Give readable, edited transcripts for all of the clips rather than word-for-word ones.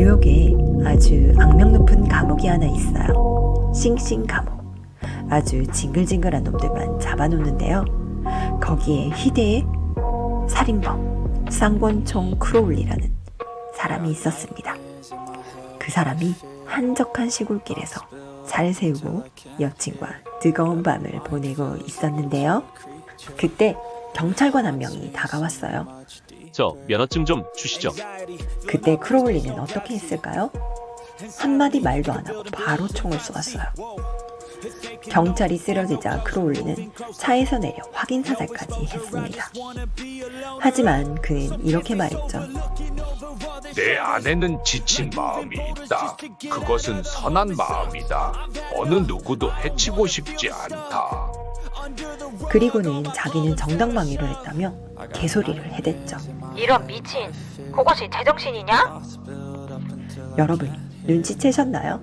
뉴욕에 아주 악명 높은 감옥이 하나 있어요. 싱싱 감옥. 아주 징글징글한 놈들만 잡아놓는데요. 거기에 희대의 살인범 쌍권총 크로울리라는 사람이 있었습니다. 그 사람이 한적한 시골길에서 잘 세우고 여친과 뜨거운 밤을 보내고 있었는데요. 그때 경찰관 한 명이 다가왔어요. 저 면허증 좀 주시죠. 그때 크로울리는 어떻게 했을까요? 한마디 말도 안 하고 바로 총을 쏘았어요. 경찰이 쓰러지자 크로울리는 차에서 내려 확인 사살까지 했습니다. 하지만 그는 이렇게 말했죠. 내 안에는 지친 마음이 있다. 그것은 선한 마음이다. 어느 누구도 해치고 싶지 않다. 그리고는 자기는 정당방위를 했다며 개소리를 해댔죠. 이런 미친, 그것이 제정신이냐? 여러분, 눈치채셨나요?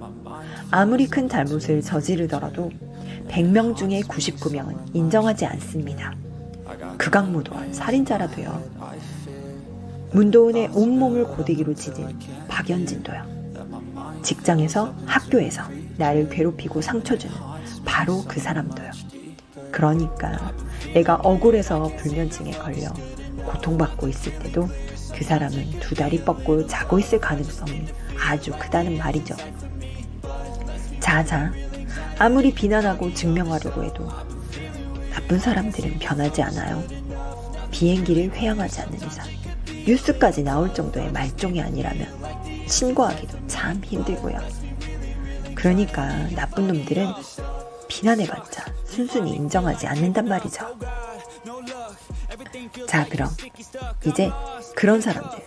아무리 큰 잘못을 저지르더라도 100명 중에 99명은 인정하지 않습니다. 극악무도한 살인자라도요. 문도은의 온몸을 고데기로 찢은 박연진도요. 직장에서, 학교에서 나를 괴롭히고 상처 주는 바로 그 사람도요. 그러니까 내가 억울해서 불면증에 걸려 고통받고 있을 때도 그 사람은 두 다리 뻗고 자고 있을 가능성이 아주 크다는 말이죠. 자자, 아무리 비난하고 증명하려고 해도 나쁜 사람들은 변하지 않아요. 비행기를 회항하지 않는 이상 뉴스까지 나올 정도의 말종이 아니라면 신고하기도 참 힘들고요. 그러니까 나쁜 놈들은 비난해봤자 순순히 인정하지 않는단 말이죠. 자, 그럼 이제 그런 사람들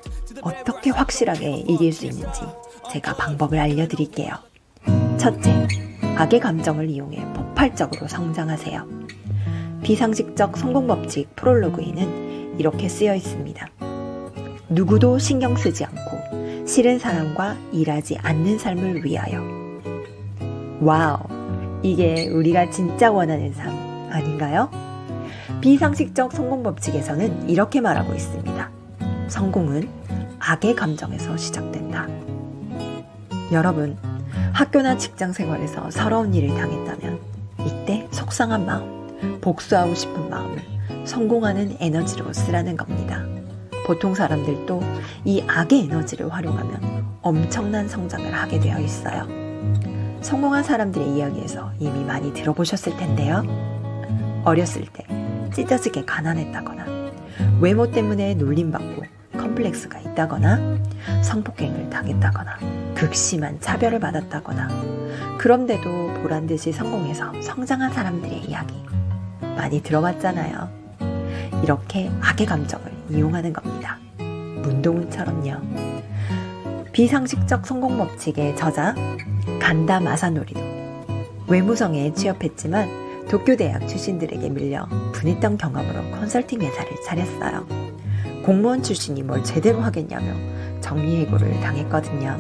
어떻게 확실하게 이길 수 있는지 제가 방법을 알려드릴게요. 첫째, 악의 감정을 이용해 폭발적으로 성장하세요. 비상식적 성공법칙 프롤로그에는 이렇게 쓰여 있습니다. 누구도 신경 쓰지 않고 싫은 사람과 일하지 않는 삶을 위하여. 와우, 이게 우리가 진짜 원하는 삶 아닌가요? 비상식적 성공법칙에서는 이렇게 말하고 있습니다. 성공은 악의 감정에서 시작된다. 여러분, 학교나 직장 생활에서 서러운 일을 당했다면 이때 속상한 마음, 복수하고 싶은 마음을 성공하는 에너지로 쓰라는 겁니다. 보통 사람들도 이 악의 에너지를 활용하면 엄청난 성장을 하게 되어 있어요. 성공한 사람들의 이야기에서 이미 많이 들어보셨을 텐데요. 어렸을 때 찢어지게 가난했다거나 외모 때문에 놀림받고 컴플렉스가 있다거나 성폭행을 당했다거나 극심한 차별을 받았다거나 그런데도 보란듯이 성공해서 성장한 사람들의 이야기 많이 들어봤잖아요. 이렇게 악의 감정을 이용하는 겁니다. 문도은처럼요. 비상식적 성공법칙의 저자 간다 마사노리도 외무성에 취업했지만 도쿄대학 출신들에게 밀려 분했던 경험으로 컨설팅 회사를 차렸어요. 공무원 출신이 뭘 제대로 하겠냐며 정리해고를 당했거든요.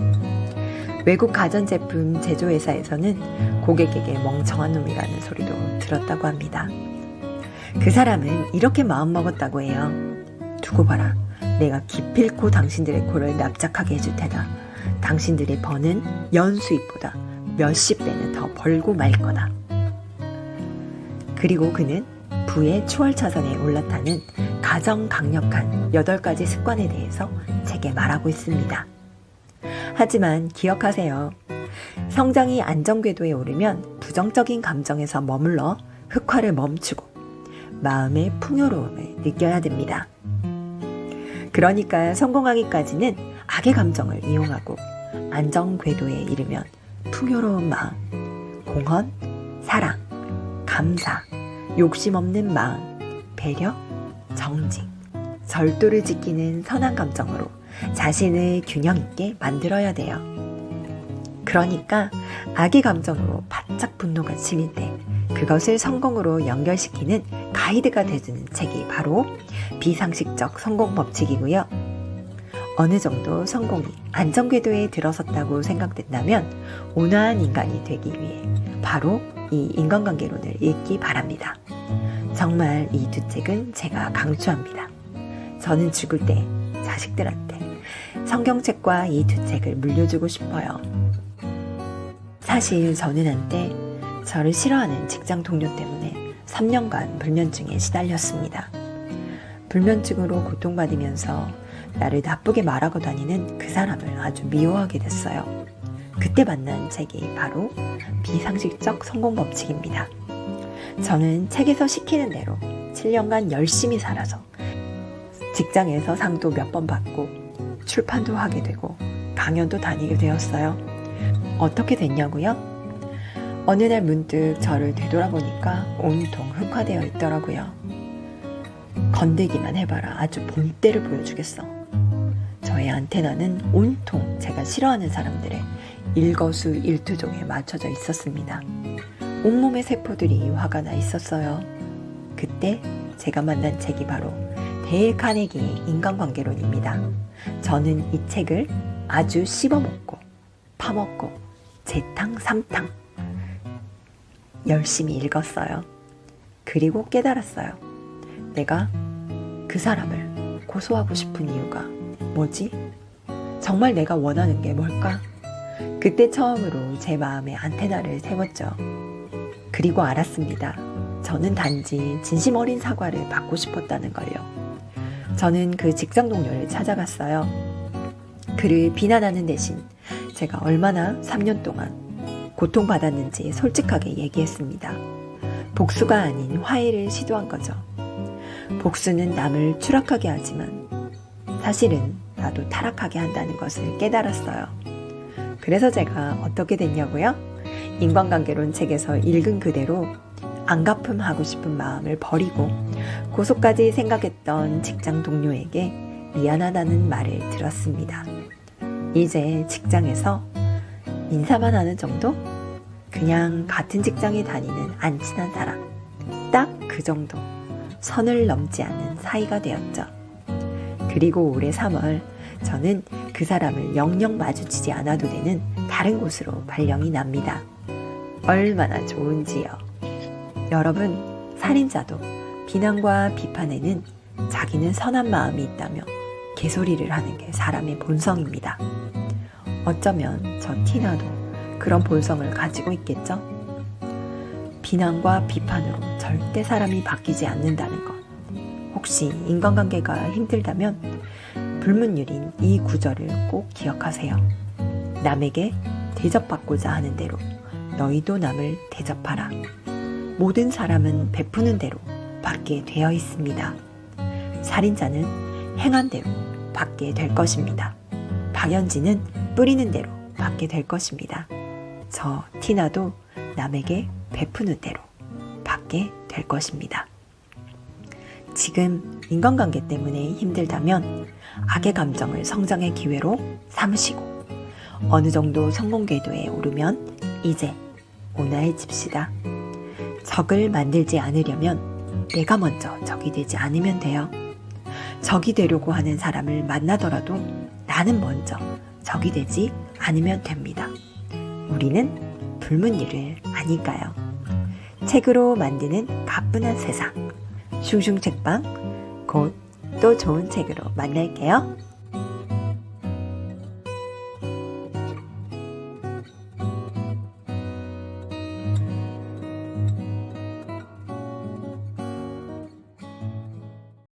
외국 가전제품 제조회사에서는 고객에게 멍청한 놈이라는 소리도 들었다고 합니다. 그 사람은 이렇게 마음먹었다고 해요. 두고 봐라. 내가 기필코 당신들의 코를 납작하게 해줄 테다. 당신들의 버는 연수입보다 몇십 배는 더 벌고 말 거다. 그리고 그는 부의 추월차선에 올라타는 가장 강력한 8가지 습관에 대해서 제게 말하고 있습니다. 하지만 기억하세요. 성장이 안정궤도에 오르면 부정적인 감정에서 머물러 흑화를 멈추고 마음의 풍요로움을 느껴야 됩니다. 그러니까 성공하기까지는 악의 감정을 이용하고 안정궤도에 이르면 풍요로운 마음, 공헌, 사랑, 감사, 욕심 없는 마음, 배려, 정직, 절도를 지키는 선한 감정으로 자신을 균형 있게 만들어야 돼요. 그러니까 악의 감정으로 바짝 분노가 치밀 때 그것을 성공으로 연결시키는 가이드가 되주는 책이 바로 비상식적 성공법칙이고요. 어느 정도 성공이 안정궤도에 들어섰다고 생각된다면 온화한 인간이 되기 위해 바로 이 인간관계론을 읽기 바랍니다. 정말 이 두 책은 제가 강추합니다. 저는 죽을 때 자식들한테 성경책과 이 두 책을 물려주고 싶어요. 사실 저는 한때 저를 싫어하는 직장 동료 때문에 3년간 불면증에 시달렸습니다. 불면증으로 고통받으면서 나를 나쁘게 말하고 다니는 그 사람을 아주 미워하게 됐어요. 그때 만난 책이 바로 비상식적 성공 법칙입니다. 저는 책에서 시키는 대로 7년간 열심히 살아서 직장에서 상도 몇 번 받고 출판도 하게 되고 강연도 다니게 되었어요. 어떻게 됐냐고요? 어느 날 문득 저를 되돌아보니까 온통 흑화되어 있더라고요. 건들기만 해봐라. 아주 본때를 보여주겠어. 저의 안테나는 온통 제가 싫어하는 사람들의 일거수일투족에 맞춰져 있었습니다. 온몸의 세포들이 화가 나 있었어요. 그때 제가 만난 책이 바로 데일 카네기의 인간관계론입니다. 저는 이 책을 아주 씹어먹고 파먹고 재탕 삼탕 열심히 읽었어요. 그리고 깨달았어요. 내가 그 사람을 고소하고 싶은 이유가 뭐지? 정말 내가 원하는 게 뭘까? 그때 처음으로 제 마음에 안테나를 세웠죠. 그리고 알았습니다. 저는 단지 진심 어린 사과를 받고 싶었다는 걸요. 저는 그 직장 동료를 찾아갔어요. 그를 비난하는 대신 제가 얼마나 3년 동안 고통받았는지 솔직하게 얘기했습니다. 복수가 아닌 화해를 시도한 거죠. 복수는 남을 추락하게 하지만 사실은 나도 타락하게 한다는 것을 깨달았어요. 그래서 제가 어떻게 됐냐고요? 인간관계론 책에서 읽은 그대로 안갚음하고 싶은 마음을 버리고 고소까지 생각했던 직장 동료에게 미안하다는 말을 들었습니다. 이제 직장에서 인사만 하는 정도? 그냥 같은 직장에 다니는 안 친한 사람. 딱 그 정도. 선을 넘지 않는 사이가 되었죠. 그리고 올해 3월 저는 그 사람을 영영 마주치지 않아도 되는 다른 곳으로 발령이 납니다. 얼마나 좋은지요. 여러분, 살인자도 비난과 비판에는 자기는 선한 마음이 있다며 개소리를 하는 게 사람의 본성입니다. 어쩌면 저 티나도 그런 본성을 가지고 있겠죠? 비난과 비판으로 절대 사람이 바뀌지 않는다는 것. 혹시 인간관계가 힘들다면 불문율인 이 구절을 꼭 기억하세요. 남에게 대접받고자 하는 대로 너희도 남을 대접하라. 모든 사람은 베푸는 대로 받게 되어 있습니다. 살인자는 행한 대로 받게 될 것입니다. 박연진은 뿌리는 대로 받게 될 것입니다. 저 티나도 남에게 베푸는 대로 받게 될 것입니다. 지금 인간관계 때문에 힘들다면 악의 감정을 성장의 기회로 삼으시고 어느 정도 성공 궤도에 오르면 이제 온화해집시다. 적을 만들지 않으려면 내가 먼저 적이 되지 않으면 돼요. 적이 되려고 하는 사람을 만나더라도 나는 먼저 적이 되지 않으면 됩니다. 우리는 불문율을 아니까요. 책으로 만드는 가뿐한 세상. 슝슝 책방, 곧 또 좋은 책으로 만날게요.